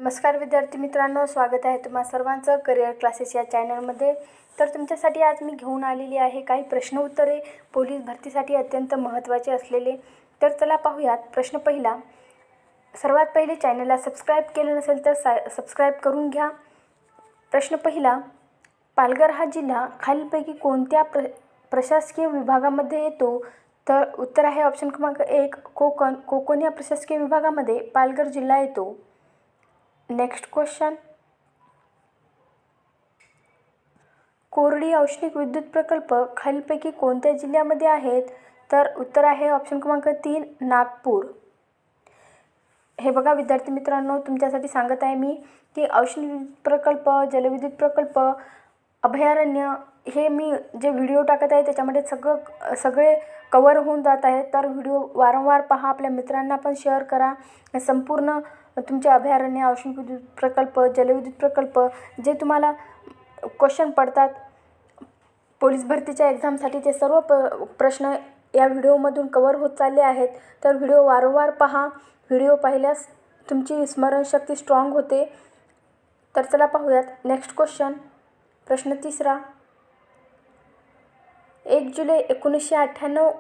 नमस्कार विद्यार्थी मित्रांनो, स्वागत आहे तुम्हा सर्वांचं करिअर क्लासेस या चॅनलमध्ये। तर तुमच्यासाठी आज मी घेऊन आलेली आहे काही प्रश्न उत्तरे पोलीस भरतीसाठी अत्यंत महत्त्वाचे असलेले। तर चला पाहूयात। प्रश्न पहिला, सर्वात पहिले चॅनलला सबस्क्राईब केलं नसेल तर सबस्क्राईब करून घ्या। प्रश्न पहिला, पालघर हा जिल्हा खालीलपैकी कोणत्या प्रशासकीय विभागामध्ये येतो? तर उत्तर आहे ऑप्शन क्रमांक 1 कोकण। कोकण या प्रशासकीय विभागामध्ये पालघर जिल्हा येतो। नेक्स्ट क्वेश्चन, कोरडी औष्णिक विद्युत प्रकल्प खालीलपैकी कोणत्या जिल्ह्यामध्ये आहेत? तर उत्तर आहे ऑप्शन क्रमांक 3 नागपूर। हे बघा विद्यार्थी मित्रांनो, तुमच्यासाठी सांगत आहे मी की औष्णिक प्रकल्प, जलविद्युत प्रकल्प, अभयारण्य हे मी जे व्हिडिओ टाकत आहे त्याच्यामध्ये सगळे कवर होऊन जात आहेत। तर व्हिडिओ वारंवार पहा, आपल्या मित्रांना पण शेअर करा। संपूर्ण तुमचे अभयारण्य, औष्णिक विद्युत प्रकल्प, जलविद्युत प्रकल्प जे तुम्हाला क्वेश्चन पडतात पोलीस भरतीच्या एक्झामसाठी, ते सर्व प्रश्न या व्हिडिओमधून कवर होत चालले आहेत। तर व्हिडिओ वारंवार पहा। व्हिडिओ पाहिल्यास तुमची स्मरणशक्ती स्ट्रॉंग होते। तर चला पाहूयात नेक्स्ट क्वेश्चन। प्रश्न तिसरा, 1 जुलै 1998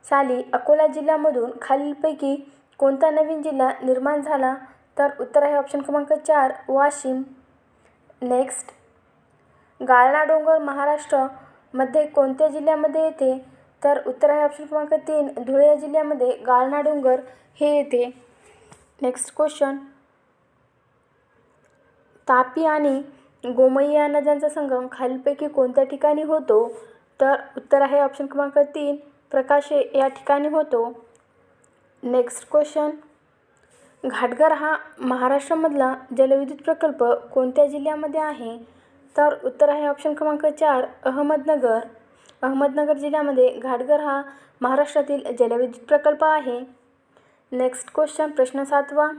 साली अकोला जिल्ह्यामधून खालीलपैकी कोणता नवीन जिल्हा निर्माण झाला? तर उत्तर आहे ऑप्शन क्रमांक 4 वाशिम। नेक्स्ट, गाळणा डोंगर महाराष्ट्र मध्ये कोणत्या जिल्ह्यामध्ये येते? तर उत्तर आहे ऑप्शन क्रमांक 3 धुळे या जिल्ह्यामध्ये गाळणा डोंगर हे येते। नेक्स्ट क्वेश्चन, तापी आणि गोमयी या नद्यांचा संगम खालीलपैकी कोणत्या ठिकाणी होतो? तर उत्तर आहे ऑप्शन क्रमांक 3 प्रकाशे या ठिकाणी होतो। नेक्स्ट क्वेश्चन, घाटघर हा महाराष्ट्रामधला जलविद्युत प्रकल्प कोणत्या जिल्ह्यामध्ये आहे? तर उत्तर आहे ऑप्शन क्रमांक 4 अहमदनगर। अहमदनगर जिल्ह्यामध्ये घाटघर हा महाराष्ट्रातील जलविद्युत प्रकल्प आहे। नेक्स्ट क्वेश्चन, प्रश्न 7वा,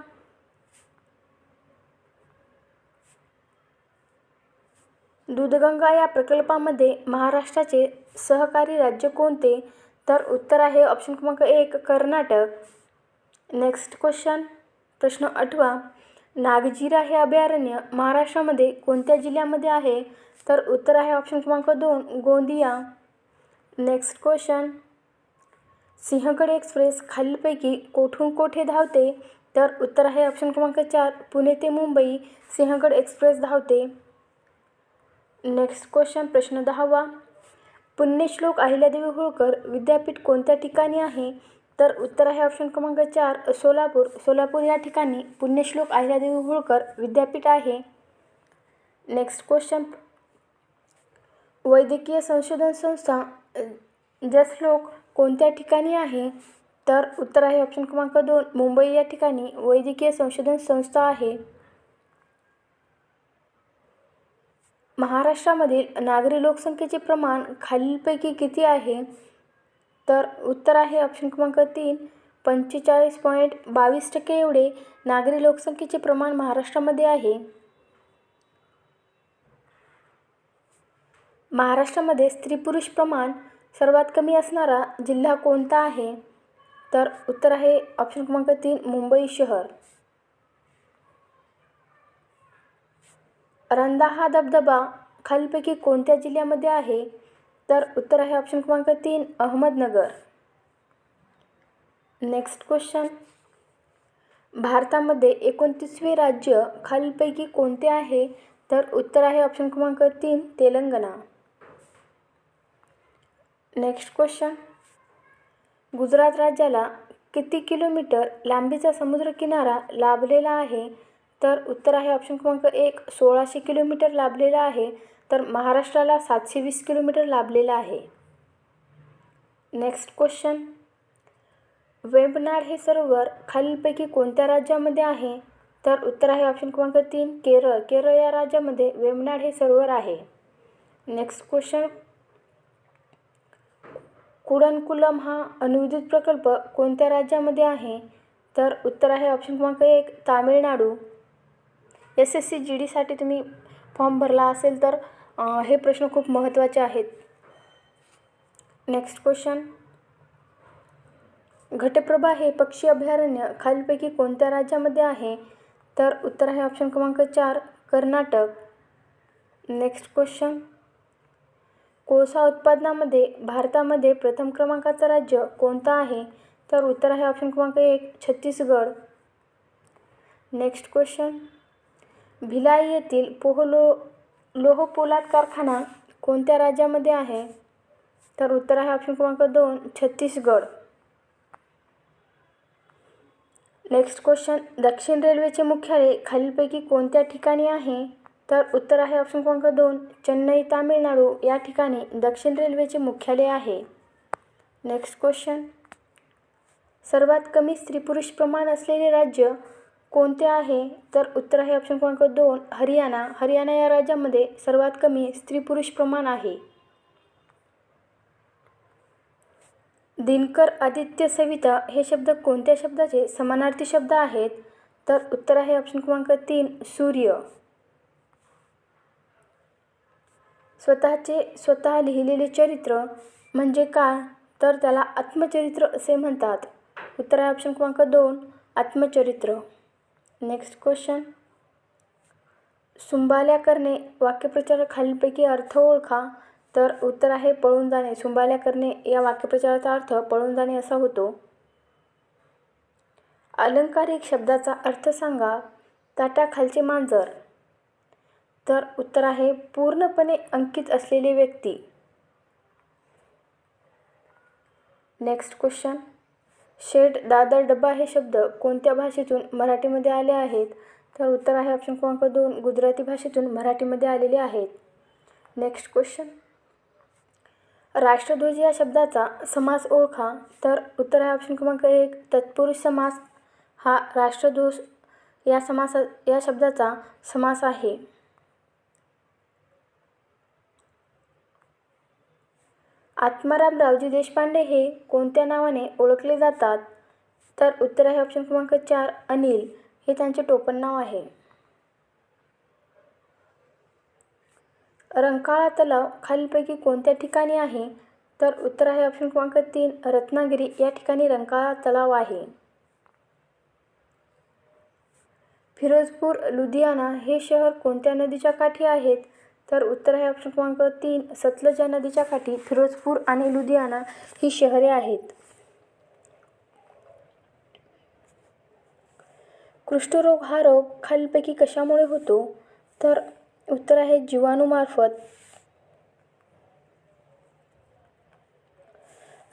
दूधगंगा या प्रकल्पामध्ये महाराष्ट्राचे सहकारी राज्य कोणते? तर उत्तर आहे ऑप्शन क्रमांक 1 कर्नाटक। नेक्स्ट क्वेश्चन, प्रश्न 8वा, नागझिरा हे अभयारण्य महाराष्ट्रामध्ये कोणत्या जिल्ह्यामध्ये आहे? तर उत्तर आहे ऑप्शन क्रमांक 2 Gondia. Next question, Sinhagad express खालीलपैकी कोठून कोठे धावते? तर उत्तर आहे ऑप्शन क्रमांक 4 पुणे ते मुंबई सिंहगड एक्सप्रेस धावते। नेक्स्ट क्वेश्चन, प्रश्न 10वा, पुण्यश्लोक अहिल्यादेवी होळकर विद्यापीठ कोणत्या ठिकाणी आहे? तर उत्तर आहे ऑप्शन क्रमांक 4 सोलापूर। सोलापूर या ठिकाणी पुण्यश्लोक अहिल्यादेवी होळकर विद्यापीठ आहे। नेक्स्ट क्वेश्चन, वैद्यकीय संशोधन संस्था जसलोक कोणत्या ठिकाणी आहे? तर उत्तर आहे ऑप्शन क्रमांक 2 मुंबई या ठिकाणी वैद्यकीय संशोधन संस्था आहे। महाराष्ट्रामधील नागरी लोकसंख्येचे प्रमाण खालीलपैकी किती आहे? तर उत्तर आहे ऑप्शन क्रमांक 3 45.22% एवढे नागरी लोकसंख्येचे प्रमाण महाराष्ट्रामध्ये आहे। महाराष्ट्रामध्ये स्त्री पुरुष प्रमाण सर्वात कमी असणारा जिल्हा कोणता आहे? तर उत्तर आहे ऑप्शन क्रमांक 3 मुंबई शहर। रंधा हा धबधबा खालीलपैकी कोणत्या जिल्ह्यामध्ये आहे? तर उत्तर आहे ऑप्शन क्रमांक 3 अहमदनगर। नेक्स्ट क्वेश्चन, भारतामध्ये 29वे राज्य खालीलपैकी कोणते आहे? तर उत्तर आहे ऑप्शन क्रमांक 3 तेलंगणा। नेक्स्ट क्वेश्चन, गुजरात राज्याला किती किलोमीटर लांबीचा समुद्रकिनारा लाभलेला आहे? तर उत्तर आहे ऑप्शन क्रमांक 1 1600 किलोमीटर लाभलेला आहे। तर महाराष्ट्राला 720 किलोमीटर लाभलेला आहे। नेक्स्ट क्वेश्चन, वेंबनाड हे सरोवर खालीलपैकी कोणत्या राज्यामध्ये आहे? तर उत्तर आहे ऑप्शन क्रमांक 3 केरळ। केरळ या राज्यामध्ये वेंबनाड हे सरोवर आहे। नेक्स्ट क्वेश्चन, कुडनकुलम हा अणुविद्युत प्रकल्प कोणत्या राज्यामध्ये आहे? तर उत्तर आहे ऑप्शन क्रमांक 1 तामिळनाडू। SSC GD साठी तुम्ही फॉर्म भरला असेल तर हे प्रश्न खूप महत्त्वाचे आहेत। नेक्स्ट क्वेश्चन, घटप्रभा हे पक्षी अभयारण्य खालीलपैकी कोणत्या राज्यामध्ये आहे? तर उत्तर आहे ऑप्शन क्रमांक 4 कर्नाटक. नेक्स्ट क्वेश्चन, कोळसा उत्पादनामध्ये भारतामध्ये प्रथम क्रमांकाचं राज्य कोणतं आहे? तर उत्तर आहे ऑप्शन क्रमांक 1 छत्तीसगड. नेक्स्ट क्वेश्चन, भिलाई येथील लोह पोलाद कारखाना कोणत्या राज्यामध्ये आहे? तर उत्तर आहे ऑप्शन क्रमांक 2 छत्तीसगड. नेक्स्ट क्वेश्चन, दक्षिण रेल्वेचे मुख्यालय खालीलपैकी कोणत्या ठिकाणी आहे? तर उत्तर आहे ऑप्शन क्रमांक 2 चेन्नई तामिळनाडू या ठिकाणी दक्षिण रेल्वेचे मुख्यालय आहे. नेक्स्ट क्वेश्चन, सर्वात कमी स्त्री पुरुष प्रमाण असलेले राज्य कोणते आहे? तर उत्तर आहे ऑप्शन क्रमांक 2 हरियाणा. हरियाणा या राज्यामध्ये सर्वात कमी स्त्री पुरुष प्रमाण आहे. दिनकर, आदित्य, सविता हे शब्द कोणत्या शब्दाचे समानार्थी शब्द आहेत? तर उत्तर आहे ऑप्शन क्रमांक 3 सूर्य. स्वतः लिहिलेले चरित्र म्हणजे काय? तर त्याला आत्मचरित्र असे म्हणतात. उत्तर आहे ऑप्शन क्रमांक 2 आत्मचरित्र. नेक्स्ट क्वेश्चन, सुंबाल्या करणे वाक्यप्रचार खालीलपैकी अर्थ ओळखा. तर उत्तर आहे पळून जाणे. सुंबाल्या करणे या वाक्यप्रचाराचा अर्थ पळून जाणे असा होतो. अलंकारिक शब्दाचा अर्थ सांगा. ताटाखालचे मांजर. तर उत्तर आहे पूर्णपणे अंकित असलेली व्यक्ती. नेक्स्ट क्वेश्चन, शेड, दादर, डबा हे शब्द कोणत्या भाषेतून मराठीमध्ये आले आहेत? तर उत्तर आहे ऑप्शन क्रमांक 2 गुजराती भाषेतून मराठीमध्ये आलेले आहेत. नेक्स्ट क्वेश्चन, राष्ट्रध्वज या शब्दाचा समास ओळखा. तर उत्तर आहे ऑप्शन क्रमांक 1 तत्पुरुष समास हा राष्ट्रध्वज या शब्दाचा समास आहे. आत्माराम रावजी देशपांडे हे कोणत्या नावाने ओळखले जातात? तर उत्तर आहे ऑप्शन क्रमांक 4 अनिल. हे त्यांचे टोपण नाव आहे. रंकाळा तलाव खालीलपैकी कोणत्या ठिकाणी आहे? तर उत्तर आहे ऑप्शन क्रमांक 3 रत्नागिरी या ठिकाणी रंकाळा तलाव आहे. फिरोजपूर, लुधियाना हे शहर कोणत्या नदीच्या काठी आहेत? तर उत्तर आहे ऑप्शन क्रमांक 3 सतलज या नदीच्या काठी फिरोजपूर आणि लुधियाना ही शहरे आहेत. कुष्ठरोग हा रोग खालीलपैकी कशामुळे होतो? तर उत्तर आहे जीवाणूमार्फत.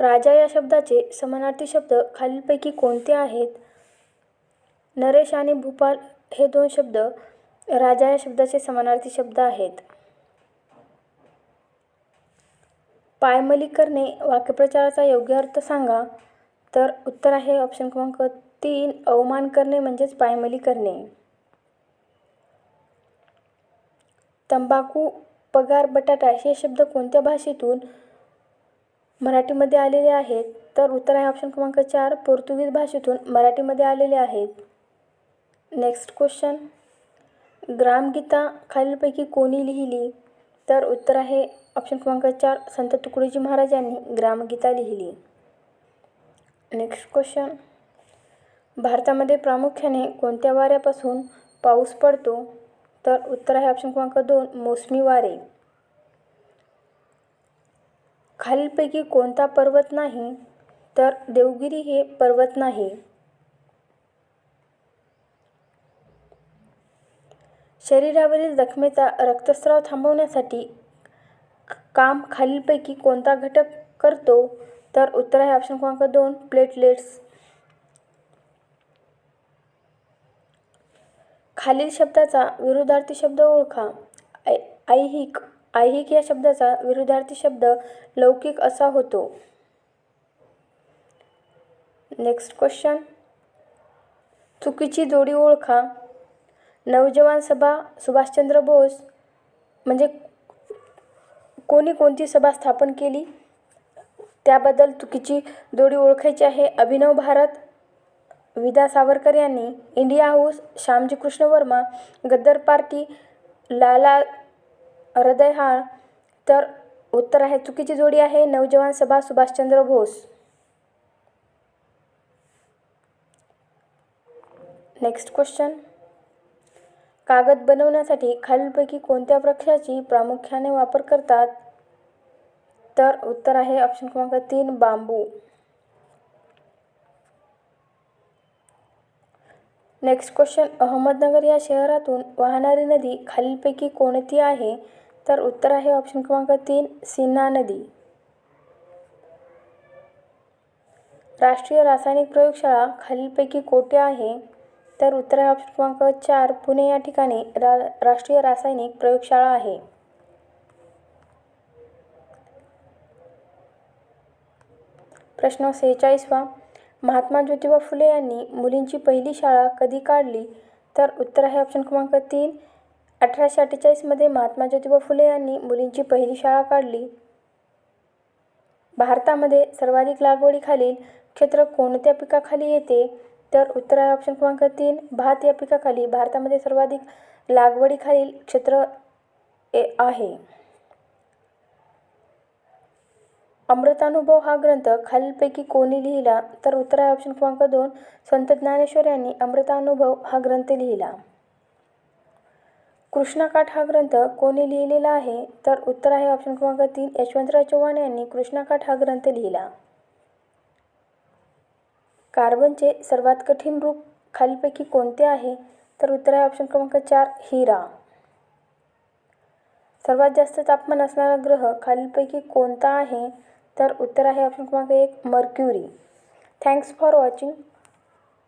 राजा या शब्दाचे समानार्थी शब्द खालीलपैकी कोणते आहेत? नरेश आणि भूपाल हे 2 शब्द राजा या शब्दाचे समानार्थी शब्द आहेत. पायमली करणे वाक्यप्रचाराचा योग्य अर्थ सांगा. तर उत्तर आहे ऑप्शन क्रमांक 3 अवमान करणे म्हणजेच पायमली करणे. तंबाखू, पगार, बटाटा हे शब्द कोणत्या भाषेतून मराठीमध्ये आलेले आहेत? तर उत्तर आहे ऑप्शन क्रमांक 4 पोर्तुगीज भाषेतून मराठीमध्ये आलेले आहेत. नेक्स्ट क्वेश्चन, ग्रामगीता खालीलपैकी कोणी लिहिली? तर उत्तर आहे ऑप्शन क्रमांक 4 संत तुकडोजी महाराज यांनी ग्रामगीता लिहिली. नेक्स्ट क्वेश्चन, भारतामध्ये प्रामुख्याने कोणत्या वाऱ्यापासून पाऊस पडतो? तर उत्तर आहे ऑप्शन क्रमांक 2 मोसमी वारे. खालीलपैकी कोणता पर्वत नाही? तर देवगिरी हे पर्वत नाही. शरीरावरील जखमेचा रक्तस्राव थांबवण्यासाठी काम खालीलपैकी कोणता घटक करतो? तर उत्तर आहे ऑप्शन क्रमांक 2 प्लेटलेट्स. खालील शब्दाचा विरुद्धार्थी शब्द ओळखा. ऐहिक. ऐहिक या शब्दाचा विरुद्धार्थी शब्द लौकिक असा होतो. नेक्स्ट क्वेश्चन, चुकीची जोडी ओळखा. नवजवान सभा सुभाषचंद्र बोस म्हणजे कोणी कोणती सभा स्थापन केली त्याबद्दल चुकीची जोडी ओळखायची आहे. अभिनव भारत विदा सावरकर यांनी. India house Shyamji Krishna Varma. Ghadar party Lala Hardayal. तर उत्तर आहे चुकीची जोडी आहे नवजवान सभा सुभाषचंद्र बोस. नेक्स्ट क्वेश्चन, कागद बनवण्यासाठी खालीलपैकी कोणत्या वृक्षाची प्रामुख्याने वापर करतात? तर उत्तर आहे ऑप्शन क्रमांक 3 बांबू. नेक्स्ट क्वेश्चन, अहमदनगर या शहरातून वाहणारी नदी खालीलपैकी कोणती आहे? तर उत्तर आहे ऑप्शन क्रमांक 3 सीना नदी. राष्ट्रीय रासायनिक प्रयोगशाळा खालीलपैकी कोठे आहे? तर उत्तर आहे ऑप्शन क्रमांक 4 पुणे या ठिकाणी राष्ट्रीय रासायनिक प्रयोगशाळा आहे. प्रश्न 46वा, महात्मा ज्योतिबा फुले यांनी मुलींची पहिली शाळा कधी काढली? तर उत्तर आहे ऑप्शन क्रमांक 3 1848 महात्मा ज्योतिबा फुले यांनी मुलींची पहिली शाळा काढली. भारतामध्ये सर्वाधिक लागवडीखालील क्षेत्र कोणत्या पिकाखाली येते? तर उत्तर आहे ऑप्शन क्रमांक 3 भात या पिकाखाली भारतामध्ये सर्वाधिक लागवडीखालील क्षेत्र आहे. अमृतानुभव हा ग्रंथ खालीलपैकी कोणी लिहिला? तर उत्तर आहे ऑप्शन क्रमांक 2 संत ज्ञानेश्वर यांनी अमृतानुभव हा ग्रंथ लिहिला. कृष्णाकाठ हा ग्रंथ कोणी लिहिलेला आहे? तर उत्तर आहे ऑप्शन क्रमांक 3 यशवंतराव चव्हाण यांनी कृष्णाकाठ हा ग्रंथ लिहिला. कार्बनचे सर्वात कठीण रूप खालीलपैकी कोणते आहे? तर उत्तर आहे ऑप्शन क्रमांक 4 हिरा. सर्वात जास्त तापमान असणारा ग्रह खालीलपैकी कोणता आहे? तर उत्तर आहे ऑप्शन क्रमांक 1 mercury. Thanks for watching.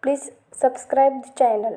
Please subscribe the channel.